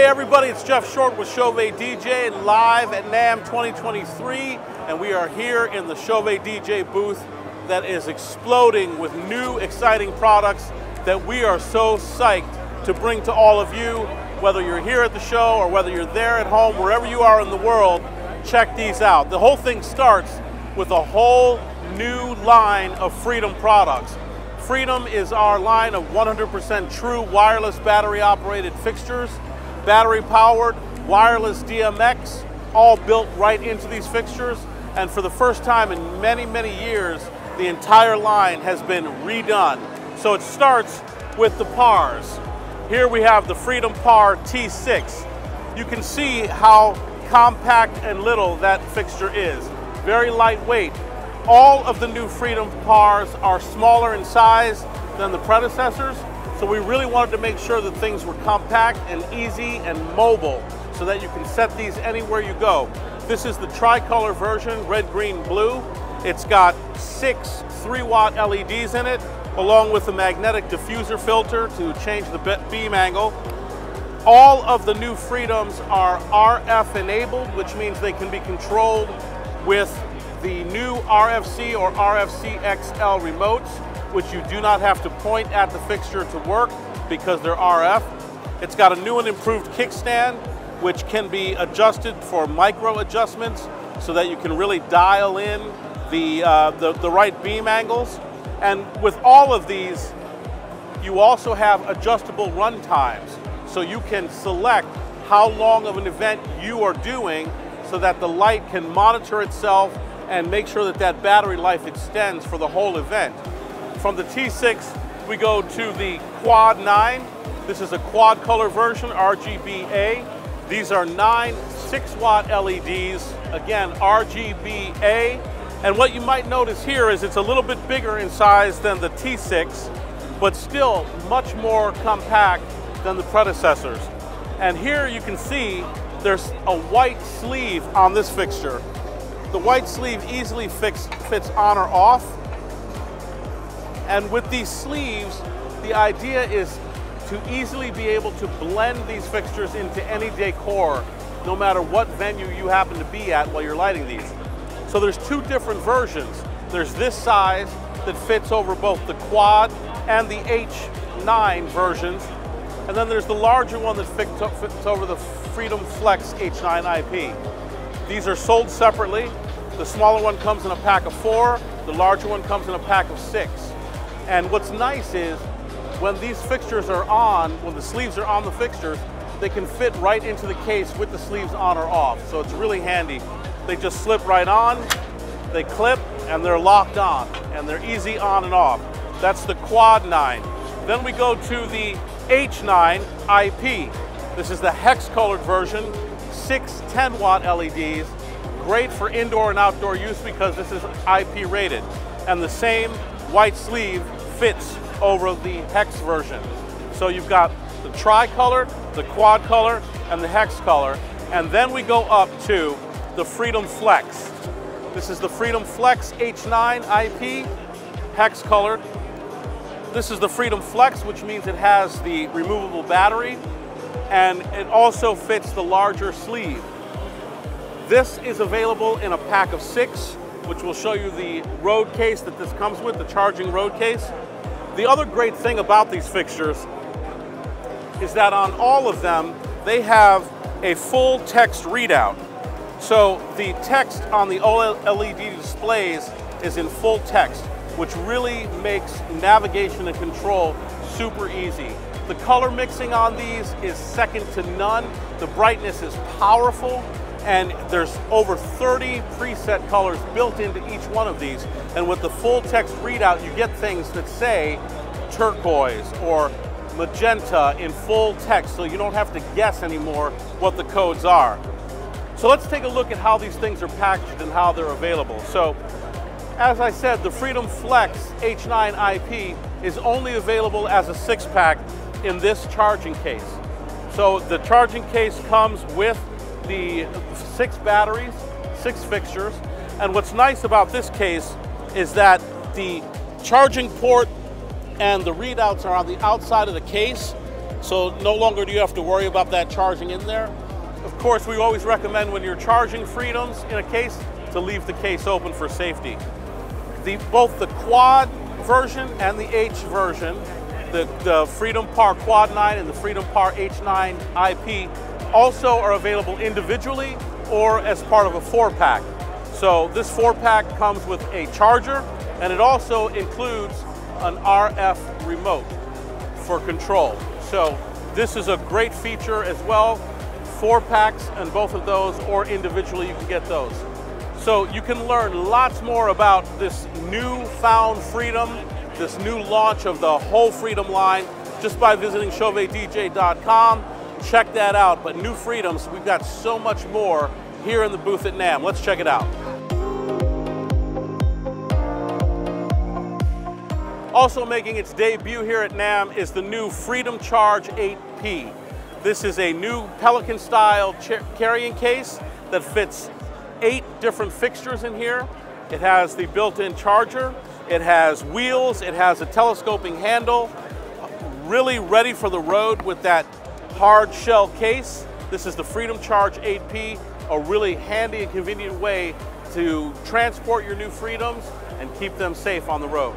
Hey everybody, it's Geoff Short with CHAUVET DJ live at NAMM 2023, and we are here in the CHAUVET DJ booth that is exploding with new exciting products that we are so psyched to bring to all of you. Whether you're here at the show or whether you're there at home, wherever you are in the world, check these out. The whole thing starts with a whole new line of Freedom products. Freedom is our line of 100% true wireless battery operated fixtures. Battery powered, wireless DMX, all built right into these fixtures. And for the first time in many, many years, the entire line has been redone. So it starts with the PARs. Here we have the Freedom PAR T6. You can see how compact and little that fixture is. Very lightweight. All of the new Freedom PARs are smaller in size than the predecessors. So we really wanted to make sure that things were compact and easy and mobile so that you can set these anywhere you go. This is the tricolor version, red, green, blue. It's got 6 3-watt LEDs in it, along with a magnetic diffuser filter to change the beam angle. All of the new Freedoms are RF enabled, which means they can be controlled with the new RFC or RFC XL remotes, which you do not have to point at the fixture to work because they're RF. It's got a new and improved kickstand, which can be adjusted for micro adjustments so that you can really dial in the right beam angles. And with all of these, you also have adjustable run times. So you can select how long of an event you are doing so that the light can monitor itself and make sure that that battery life extends for the whole event. From the T6, we go to the Quad 9. This is a quad color version, RGBA. These are 9 6-watt LEDs, again, RGBA. And what you might notice here is it's a little bit bigger in size than the T6, but still much more compact than the predecessors. And here you can see there's a white sleeve on this fixture. The white sleeve easily fits on or off. And with these sleeves, the idea is to easily be able to blend these fixtures into any decor, no matter what venue you happen to be at while you're lighting these. So there's 2 different versions. There's this size that fits over both the Quad and the H9 versions. And then there's the larger one that fits over the Freedom Flex H9 IP. These are sold separately. The smaller one comes in a pack of 4, the larger one comes in a pack of 6. And what's nice is when these fixtures are on, when the sleeves are on the fixtures, they can fit right into the case with the sleeves on or off. So it's really handy. They just slip right on, they clip, and they're locked on. And they're easy on and off. That's the Quad 9. Then we go to the H9 IP. This is the hex-colored version, 6 10-watt LEDs. Great for indoor and outdoor use because this is IP rated. And the same white sleeve fits over the hex version. So you've got the tricolor, the quad color, and the hex color. And then we go up to the Freedom Flex. This is the Freedom Flex H9 IP, hex colored. This is the Freedom Flex, which means it has the removable battery, and it also fits the larger sleeve. This is available in a pack of 6, which will show you the road case that this comes with, the charging road case. The other great thing about these fixtures is that on all of them, they have a full text readout. So the text on the OLED displays is in full text, which really makes navigation and control super easy. The color mixing on these is second to none. The brightness is powerful. And there's over 30 preset colors built into each one of these. And with the full text readout, you get things that say turquoise or magenta in full text, so you don't have to guess anymore what the codes are. So let's take a look at how these things are packaged and how they're available. So, as I said, the Freedom Flex H9 IP is only available as a 6-pack in this charging case. So the charging case comes with the 6 batteries, 6 fixtures, and what's nice about this case is that the charging port and the readouts are on the outside of the case, So no longer do you have to worry about that charging in there. Of course, we always recommend when you're charging Freedoms in a case to leave the case open for safety. Both the quad version and the H version, the Freedom Par Quad 9 and the Freedom Par H9 IP, also are available individually or as part of a 4-pack. So this 4-pack comes with a charger, and it also includes an RF remote for control. So this is a great feature as well. 4 packs and both of those, or individually you can get those. So you can learn lots more about this newfound Freedom, this new launch of the whole Freedom line, just by visiting CHAUVETDJ.com. Check that out. But new Freedoms, we've got so much more here in the booth at NAMM. Let's check it out. Also making its debut here at NAMM is the new Freedom Charge 8P. This is a new Pelican-style carrying case that fits 8 different fixtures in here. It has the built-in charger, it has wheels, it has a telescoping handle, really ready for the road with that hard shell case. This is the Freedom Charge 8P, a really handy and convenient way to transport your new Freedoms and keep them safe on the road.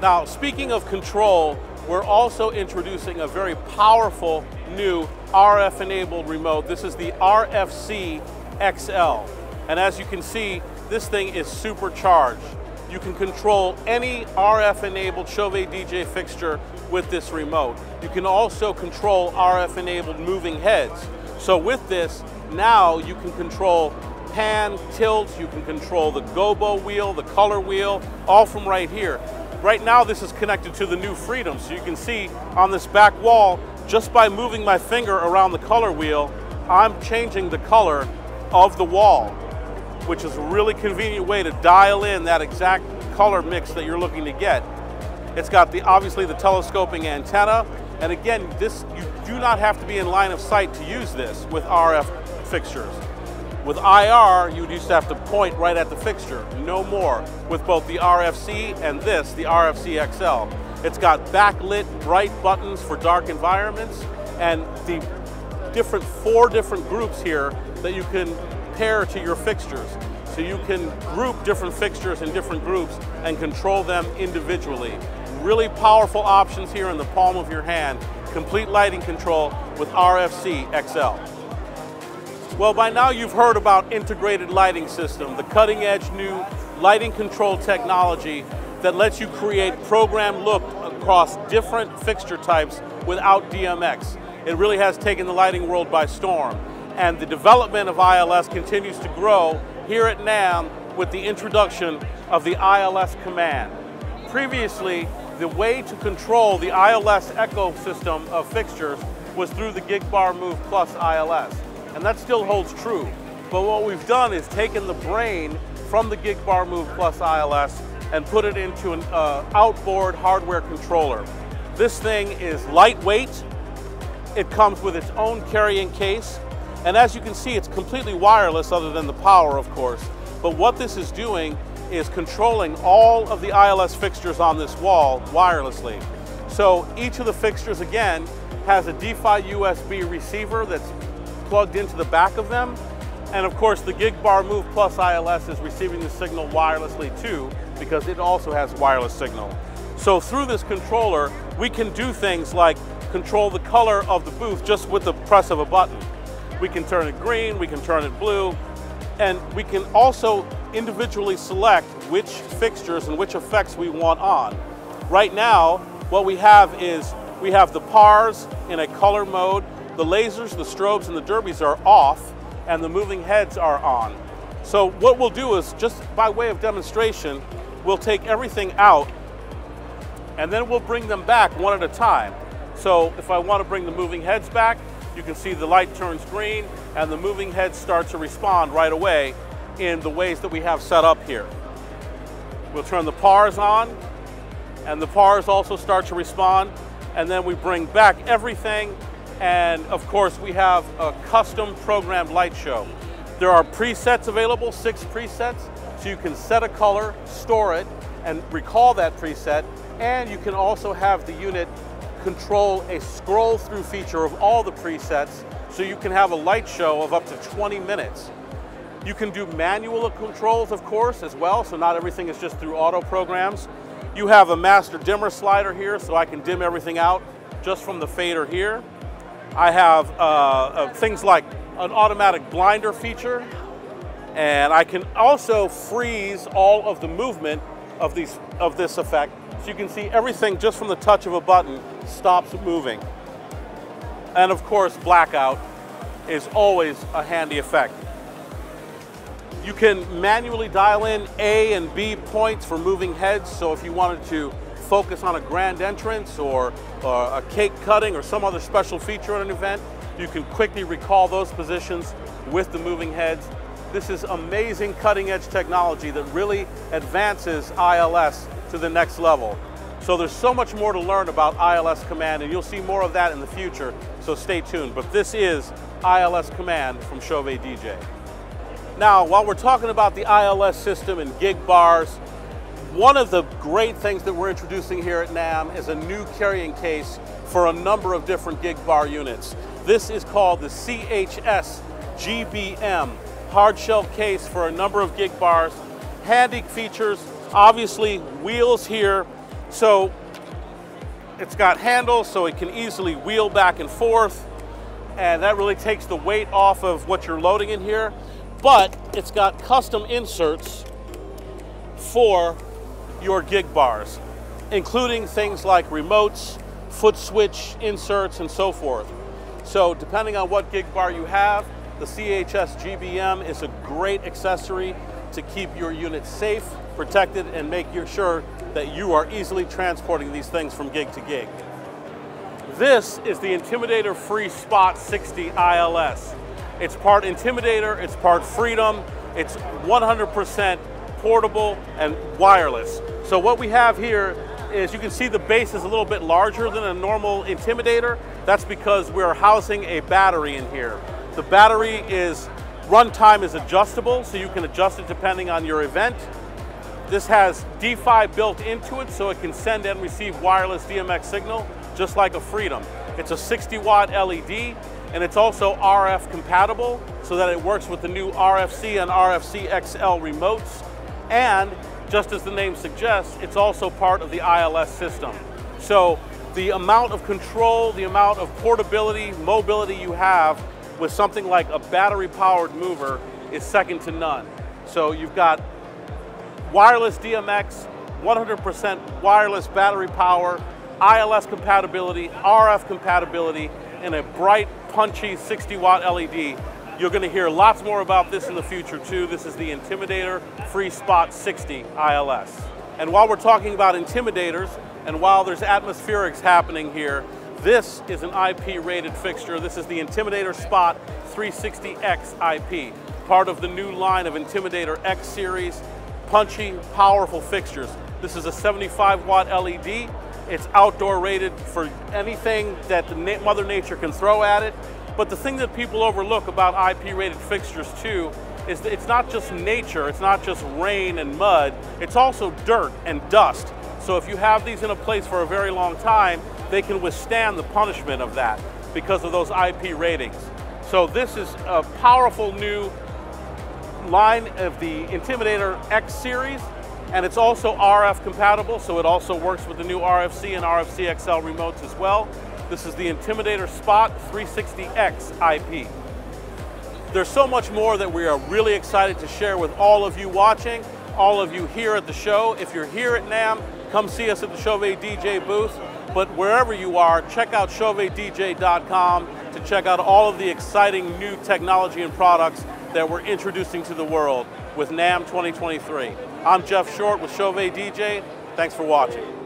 Now, speaking of control, we're also introducing a very powerful new RF-enabled remote. This is the RFC XL. And as you can see, this thing is supercharged. You can control any RF-enabled CHAUVET DJ fixture with this remote. You can also control RF-enabled moving heads. So with this, now you can control pan, tilt, you can control the gobo wheel, the color wheel, all from right here. Right now this is connected to the new Freedom, so you can see on this back wall, just by moving my finger around the color wheel, I'm changing the color of the wall, which is a really convenient way to dial in that exact color mix that you're looking to get. It's got obviously the telescoping antenna, and again, you do not have to be in line of sight to use this with RF fixtures. With IR, you used to have to point right at the fixture, no more with both the RFC and this, the RFC XL. It's got backlit bright buttons for dark environments, and the 4 different groups here that you can pair to your fixtures. So you can group different fixtures in different groups and control them individually. Really powerful options here in the palm of your hand. Complete lighting control with RFC XL. Well, by now you've heard about integrated lighting system, the cutting edge new lighting control technology that lets you create program look across different fixture types without DMX. It really has taken the lighting world by storm. And the development of ILS continues to grow here at NAMM with the introduction of the ILS command. Previously, the way to control the ILS ecosystem of fixtures was through the Gig Bar Move Plus ILS. And that still holds true. But what we've done is taken the brain from the Gig Bar Move Plus ILS and put it into an outboard hardware controller. This thing is lightweight. It comes with its own carrying case. And as you can see, it's completely wireless other than the power, of course. But what this is doing is controlling all of the ILS fixtures on this wall wirelessly. So each of the fixtures, again, has a DeFi USB receiver that's plugged into the back of them. And of course, the Gig Bar Move Plus ILS is receiving the signal wirelessly too, because it also has wireless signal. So through this controller, we can do things like control the color of the booth just with the press of a button. We can turn it green, we can turn it blue, and we can also individually select which fixtures and which effects we want on. Right now, what we have is we have the pars in a color mode, the lasers, the strobes, and the derbies are off, and the moving heads are on. So what we'll do is, just by way of demonstration, we'll take everything out, and then we'll bring them back one at a time. So if I want to bring the moving heads back, you can see the light turns green, and the moving heads start to respond right away in the ways that we have set up here. We'll turn the pars on, and the pars also start to respond, and then we bring back everything. And of course, we have a custom programmed light show. There are presets available, 6 presets, so you can set a color, store it, and recall that preset. And you can also have the unit control a scroll through feature of all the presets, so you can have a light show of up to 20 minutes. You can do manual controls, of course, as well, so not everything is just through auto programs. You have a master dimmer slider here, so I can dim everything out just from the fader here. I have things like an automatic blinder feature, and I can also freeze all of the movement of this effect, so you can see everything just from the touch of a button stops moving. And of course, blackout is always a handy effect. You can manually dial in A and B points for moving heads, so if you wanted to focus on a grand entrance or a cake cutting or some other special feature at an event, you can quickly recall those positions with the moving heads. This is amazing cutting-edge technology that really advances ILS to the next level. So there's so much more to learn about ILS Command, and you'll see more of that in the future, so stay tuned. But this is ILS Command from CHAUVET DJ. Now, while we're talking about the ILS system and gig bars, one of the great things that we're introducing here at NAMM is a new carrying case for a number of different gig bar units. This is called the CHS GBM hard shell case for a number of gig bars. Handy features, obviously wheels here, so it's got handles so it can easily wheel back and forth, and that really takes the weight off of what you're loading in here. But it's got custom inserts for your gig bars, including things like remotes, foot switch inserts, and so forth. So depending on what gig bar you have, the CHS GBM is a great accessory to keep your unit safe, protected, and make sure that you are easily transporting these things from gig to gig. This is the Intimidator Free Spot 60 ILS. It's part Intimidator, it's part Freedom, it's 100% portable and wireless. So what we have here is, you can see the base is a little bit larger than a normal Intimidator. That's because we're housing a battery in here. The battery runtime is adjustable, so you can adjust it depending on your event. This has D5 built into it, so it can send and receive wireless DMX signal, just like a Freedom. It's a 60-watt LED, and it's also RF compatible, so that it works with the new RFC and RFC XL remotes. And just as the name suggests, it's also part of the ILS system. So the amount of control, the amount of portability, mobility you have with something like a battery-powered mover is second to none. So you've got wireless DMX, 100% wireless battery power, ILS compatibility, RF compatibility, and a bright, punchy 60-watt LED. You're going to hear lots more about this in the future too. This is the Intimidator Free Spot 60 ILS. And while we're talking about Intimidators, and while there's atmospherics happening here, this is an IP-rated fixture. This is the Intimidator Spot 360X IP, part of the new line of Intimidator X series, punchy, powerful fixtures. This is a 75-watt LED. It's outdoor rated for anything that Mother Nature can throw at it. But the thing that people overlook about IP-rated fixtures too is that it's not just nature, it's not just rain and mud, it's also dirt and dust. So if you have these in a place for a very long time, they can withstand the punishment of that because of those IP ratings. So this is a powerful new line of the Intimidator X series, and it's also RF compatible, so it also works with the new RFC and RFC XL remotes as well. This is the Intimidator Spot 360X IP. There's so much more that we are really excited to share with all of you watching, all of you here at the show. If you're here at NAMM, come see us at the CHAUVET DJ booth. But wherever you are, check out CHAUVETDJ.com to check out all of the exciting new technology and products that we're introducing to the world with NAMM 2023. I'm Geoff Short with CHAUVET DJ. Thanks for watching.